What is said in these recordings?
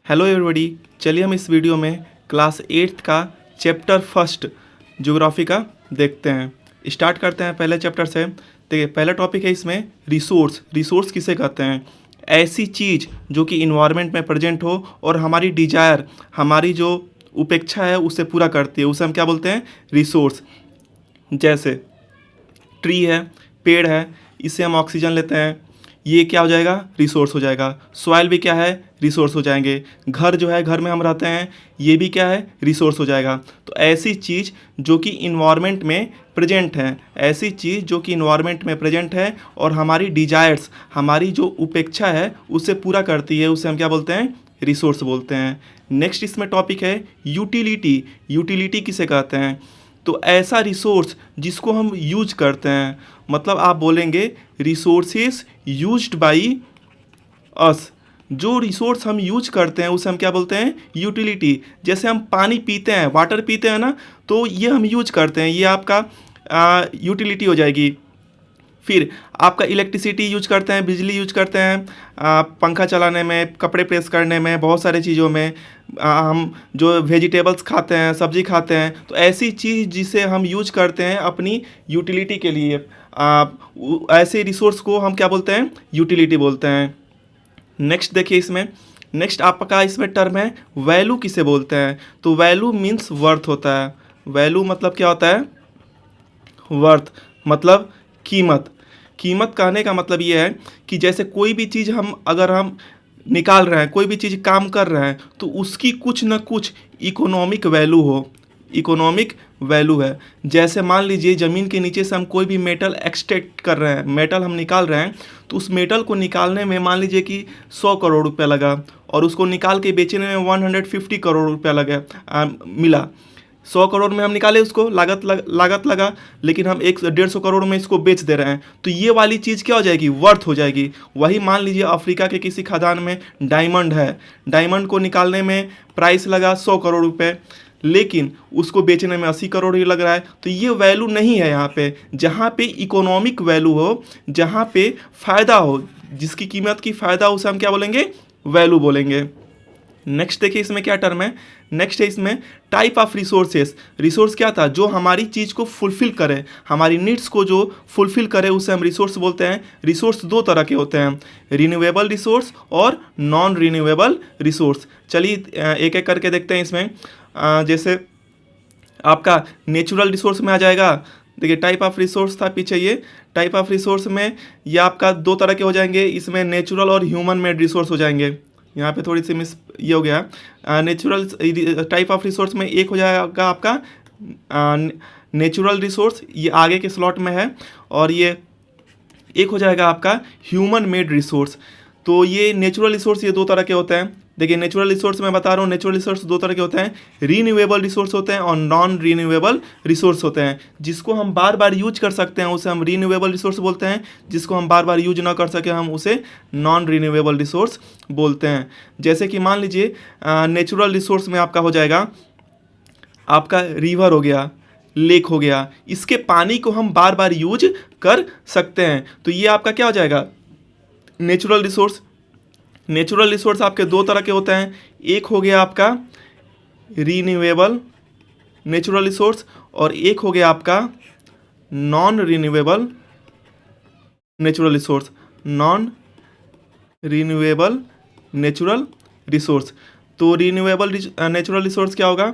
Hello everybody. चलिए हम इस वीडियो में क्लास 8th का चैप्टर फर्स्ट ज्योग्राफी का देखते हैं। स्टार्ट करते हैं पहले चैप्टर से। देखिए पहला टॉपिक है इसमें रिसोर्स किसे कहते हैं? ऐसी चीज़ जो कि इन्वायरमेंट में प्रेजेंट हो और हमारी डिजायर, हमारी जो उपेक्षा है उसे पूरा करती है, उसे हम क्या बोलते हैं? रिसोर्स। जैसे ट्री है, पेड़ है, इससे हम ऑक्सीजन लेते हैं, ये क्या हो जाएगा? रिसोर्स हो जाएगा। सॉइल भी क्या है? रिसोर्स हो जाएंगे। घर जो है, घर में हम रहते हैं, ये भी क्या है? रिसोर्स हो जाएगा। तो ऐसी चीज़ जो कि इन्वायरमेंट में प्रेजेंट है, ऐसी चीज़ जो कि इन्वायरमेंट में प्रेजेंट है और हमारी डिजायर्स, हमारी जो उपेक्षा है उसे पूरा करती है, उसे हम क्या बोलते हैं? रिसोर्स बोलते हैं। नेक्स्ट इसमें टॉपिक है यूटिलिटी। यूटिलिटी किसे कहते हैं? तो ऐसा रिसोर्स जिसको हम यूज करते हैं, मतलब आप बोलेंगे रिसोर्सेस यूज्ड बाई अस। जो रिसोर्स हम यूज करते हैं उसे हम क्या बोलते हैं? यूटिलिटी। जैसे हम पानी पीते हैं, वाटर पीते हैं ना, तो ये हम यूज करते हैं, ये आपका यूटिलिटी हो जाएगी। फिर आपका इलेक्ट्रिसिटी यूज करते हैं, बिजली यूज करते हैं पंखा चलाने में, कपड़े प्रेस करने में, बहुत सारे चीज़ों में। हम जो वेजिटेबल्स खाते हैं, सब्जी खाते हैं, तो ऐसी चीज़ जिसे हम यूज करते हैं अपनी यूटिलिटी के लिए, ऐसे रिसोर्स को हम क्या बोलते हैं? यूटिलिटी बोलते हैं। नेक्स्ट देखिए इसमें, नेक्स्ट आपका इसमें टर्म है वैल्यू किसे बोलते हैं? तो वैल्यू मीन्स वर्थ होता है। वैल्यू मतलब क्या होता है? वर्थ मतलब कीमत। कीमत कहने का मतलब ये है कि जैसे कोई भी चीज़ अगर हम निकाल रहे हैं, कोई भी चीज़ काम कर रहे हैं, तो उसकी कुछ न कुछ इकोनॉमिक वैल्यू हो। इकोनॉमिक वैल्यू है। जैसे मान लीजिए ज़मीन के नीचे से हम कोई भी मेटल एक्सट्रैक्ट कर रहे हैं, मेटल हम निकाल रहे हैं, तो उस मेटल को निकालने में मान लीजिए कि 100 करोड़ रुपया लगा और उसको निकाल के बेचने में 150 करोड़ रुपया मिला। 100 करोड़ में हम निकाले, उसको लागत लगा, लेकिन हम 150 करोड़ में इसको बेच दे रहे हैं, तो ये वाली चीज़ क्या हो जाएगी? वर्थ हो जाएगी। वही मान लीजिए अफ्रीका के किसी खदान में डायमंड है, डायमंड को निकालने में प्राइस लगा 100 करोड़ रुपए, लेकिन उसको बेचने में 80 करोड़ ही लग रहा है, तो ये वैल्यू नहीं है यहाँ पे। जहाँ पे इकोनॉमिक वैल्यू हो, जहाँ पे फ़ायदा हो, जिसकी कीमत की फ़ायदा हो, उसे हम क्या बोलेंगे? वैल्यू बोलेंगे। नेक्स्ट देखिए इसमें क्या टर्म है। नेक्स्ट है इसमें टाइप ऑफ रिसोर्सेस। रिसोर्स क्या था? जो हमारी चीज़ को फुलफिल करे, हमारी नीड्स को जो फुलफिल करे, उसे हम रिसोर्स बोलते हैं। रिसोर्स दो तरह के होते हैं, रिन्यूएबल रिसोर्स और नॉन रिन्यूएबल रिसोर्स। चलिए एक एक करके देखते हैं इसमें। जैसे आपका नेचुरल रिसोर्स में आ जाएगा। देखिए टाइप ऑफ रिसोर्स था पीछे, ये टाइप ऑफ रिसोर्स में ये आपका दो तरह के हो जाएंगे, इसमें नेचुरल और ह्यूमन मेड रिसोर्स हो जाएंगे। यहाँ पे थोड़ी सी मिस ये हो गया। नेचुरल टाइप ऑफ रिसोर्स में एक हो जाएगा आपका नेचुरल रिसोर्स, ये आगे के स्लॉट में है, और ये एक हो जाएगा आपका ह्यूमन मेड रिसोर्स। तो ये नेचुरल रिसोर्स ये दो तरह के होते हैं। देखिए नेचुरल रिसोर्स मैं बता रहा हूँ, नेचुरल रिसोर्स दो तरह के होते हैं, रीन्यूएबल रिसोर्स होते हैं और नॉन रीन्यूएबल रिसोर्स होते हैं। जिसको हम बार बार यूज कर सकते हैं उसे हम रीन्यूएबल रिसोर्स बोलते हैं, जिसको हम बार बार यूज ना कर सके हम उसे नॉन रीन्यूएबल रिसोर्स बोलते हैं। जैसे कि मान लीजिए नेचुरल रिसोर्स में आपका हो जाएगा आपका रिवर हो गया, लेक हो गया, इसके पानी को हम बार बार यूज कर सकते हैं, तो ये आपका क्या हो जाएगा? Natural resource. नेचुरल रिसोर्स आपके दो तरह के होते हैं, एक हो गया आपका रीन्यूएबल नेचुरल रिसोर्स और एक हो गया आपका non renewable natural resource. Non renewable natural resource. तो रीन्यूएबल नेचुरल रिसोर्स क्या होगा?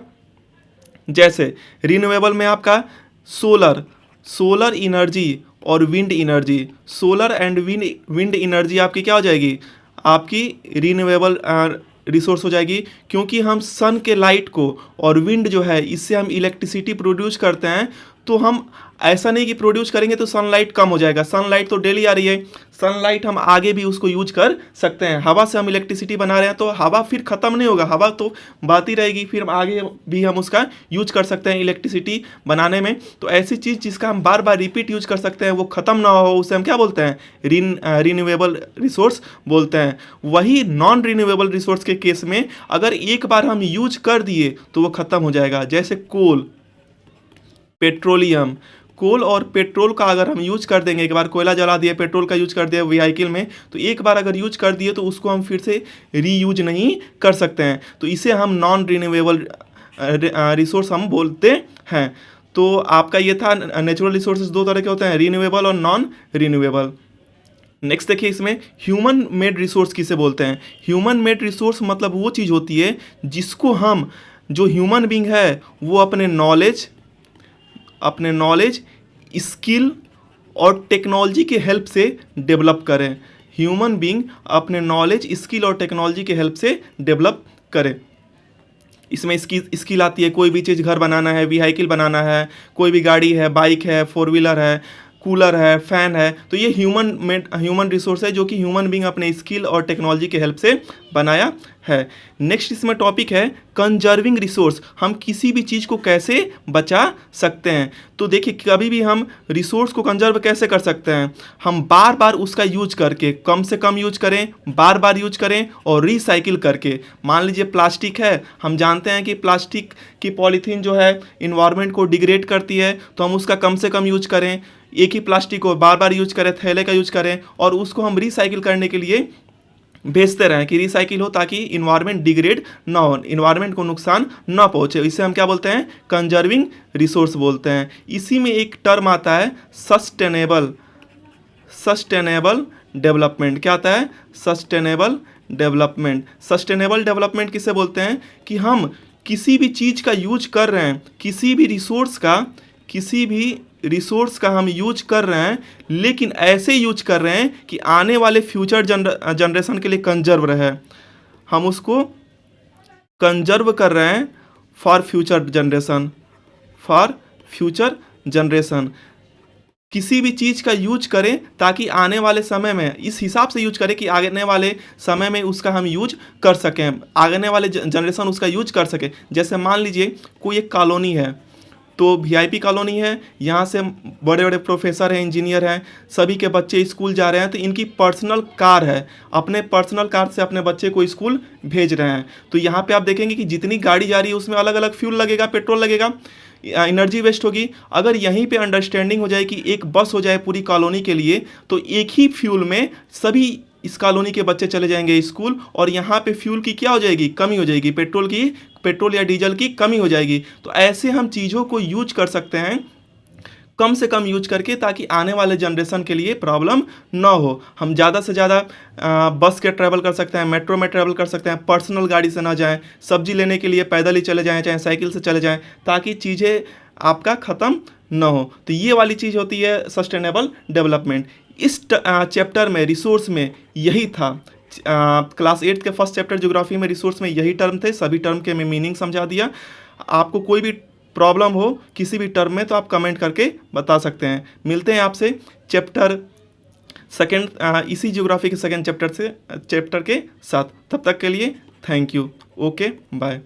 जैसे रीन्यूएबल में आपका सोलर एनर्जी और wind energy, solar and wind energy आपकी क्या हो जाएगी? आपकी रीन्यूएबल रिसोर्स हो जाएगी, क्योंकि हम सन के लाइट को और विंड जो है इससे हम इलेक्ट्रिसिटी प्रोड्यूस करते हैं। तो हम ऐसा नहीं कि प्रोड्यूस करेंगे तो सनलाइट कम हो जाएगा, सनलाइट तो डेली आ रही है, सनलाइट हम आगे भी उसको यूज कर सकते हैं। हवा से हम इलेक्ट्रिसिटी बना रहे हैं, तो हवा फिर ख़त्म नहीं होगा, हवा तो बहती रहेगी, फिर हम आगे भी हम उसका यूज कर सकते हैं इलेक्ट्रिसिटी बनाने में। तो ऐसी चीज़ जिसका हम बार बार रिपीट यूज कर सकते हैं, वो ख़त्म ना हो, उसे हम क्या बोलते हैं? रीन्यूएबल रिसोर्स बोलते हैं। वही नॉन रीन्यूएबल रिसोर्स के केस में अगर एक बार हम यूज कर दिए तो वो ख़त्म हो जाएगा। जैसे कोल, पेट्रोलियम, कोल और पेट्रोल का अगर हम यूज कर देंगे, एक बार कोयला जला दिया, पेट्रोल का यूज कर दिया व्हीकल में, तो एक बार अगर यूज कर दिए तो उसको हम फिर से रीयूज नहीं कर सकते हैं। तो इसे हम नॉन रिन्यूएबल रिसोर्स हम बोलते हैं। तो आपका ये था नेचुरल रिसोर्सेज दो तरह के होते हैं, रिन्यूएबल और नॉन रिन्यूएबल। नेक्स्ट देखिए इसमें ह्यूमन मेड रिसोर्स किसे बोलते हैं। ह्यूमन मेड रिसोर्स मतलब वो चीज़ होती है जिसको हम, जो ह्यूमन बीइंग है वो अपने नॉलेज स्किल और टेक्नोलॉजी के हेल्प से डेवलप करें। ह्यूमन बीइंग अपने नॉलेज स्किल और टेक्नोलॉजी के हेल्प से डेवलप करे। इसमें स्किल आती है, कोई भी चीज़ घर बनाना है, व्हीकल बनाना है, कोई भी गाड़ी है, बाइक है, 4 व्हीलर है, कूलर है, फैन है, तो ये ह्यूमन रिसोर्स है जो कि ह्यूमन बीइंग अपने स्किल और टेक्नोलॉजी के हेल्प से बनाया है। नेक्स्ट इसमें टॉपिक है कंजर्विंग रिसोर्स, हम किसी भी चीज़ को कैसे बचा सकते हैं। तो देखिए कभी भी हम रिसोर्स को कंजर्व कैसे कर सकते हैं, हम बार बार उसका यूज करके, कम से कम यूज करें, बार बार यूज करें और रिसाइकिल करके। मान लीजिए प्लास्टिक है, हम जानते हैं कि प्लास्टिक की पॉलीथीन जो है इन्वायरमेंट को डिग्रेड करती है, तो हम उसका कम से कम यूज करें, एक ही प्लास्टिक को बार बार यूज करें, थैले का यूज करें और उसको हम रिसाइकिल करने के लिए भेजते रहें कि रिसाइकिल हो, ताकि इन्वायरमेंट डिग्रेड ना हो, इन्वायरमेंट को नुकसान ना पहुंचे। इसे हम क्या बोलते हैं, कंजर्विंग रिसोर्स बोलते हैं। इसी में एक टर्म आता है सस्टेनेबल डेवलपमेंट। क्या आता है, सस्टेनेबल डेवलपमेंट। सस्टेनेबल डेवलपमेंट किसे बोलते हैं कि हम किसी भी चीज़ का यूज कर रहे हैं, किसी भी रिसोर्स का हम यूज कर रहे हैं, लेकिन ऐसे यूज कर रहे हैं कि आने वाले फ्यूचर जनरेशन के लिए कंजर्व रहे। हम उसको कंजर्व कर रहे हैं फॉर फ्यूचर जनरेशन। किसी भी चीज़ का यूज करें ताकि आने वाले समय में, इस हिसाब से यूज करें कि आने वाले समय में उसका हम यूज कर सकें, आने वाले जनरेशन उसका यूज कर सके। जैसे मान लीजिए कोई एक कॉलोनी है, तो वीआईपी कॉलोनी है, यहाँ से बड़े बड़े प्रोफेसर हैं, इंजीनियर हैं, सभी के बच्चे स्कूल जा रहे हैं, तो इनकी पर्सनल कार है, अपने पर्सनल कार से अपने बच्चे को स्कूल भेज रहे हैं। तो यहाँ पे आप देखेंगे कि जितनी गाड़ी जा रही है उसमें अलग अलग फ्यूल लगेगा, पेट्रोल लगेगा, एनर्जी वेस्ट होगी। अगर यहीं पे अंडरस्टैंडिंग हो जाए कि एक बस हो जाए पूरी कॉलोनी के लिए, तो एक ही फ्यूल में सभी इस कॉलोनी के बच्चे चले जाएंगे स्कूल, और यहाँ पे फ्यूल की क्या हो जाएगी, कमी हो जाएगी, पेट्रोल या डीजल की कमी हो जाएगी। तो ऐसे हम चीज़ों को यूज कर सकते हैं कम से कम यूज करके, ताकि आने वाले जनरेशन के लिए प्रॉब्लम ना हो। हम ज़्यादा से ज़्यादा बस के ट्रैवल कर सकते हैं, मेट्रो में ट्रैवल कर सकते हैं, पर्सनल गाड़ी से ना जाएं, सब्जी लेने के लिए पैदल ही चले जाएं, चाहे साइकिल से चले जाएं, ताकि चीज़ें आपका ख़त्म ना हो। तो ये वाली चीज़ होती है सस्टेनेबल डेवलपमेंट। इस चैप्टर में रिसोर्स में यही था। क्लास 8 के फर्स्ट चैप्टर ज्योग्राफी में रिसोर्स में यही टर्म थे, सभी टर्म के मैं मीनिंग समझा दिया। आपको कोई भी प्रॉब्लम हो किसी भी टर्म में तो आप कमेंट करके बता सकते हैं। मिलते हैं आपसे चैप्टर सेकेंड, इसी ज्योग्राफी के सेकेंड चैप्टर के साथ। तब तक के लिए थैंक यू, ओके बाय।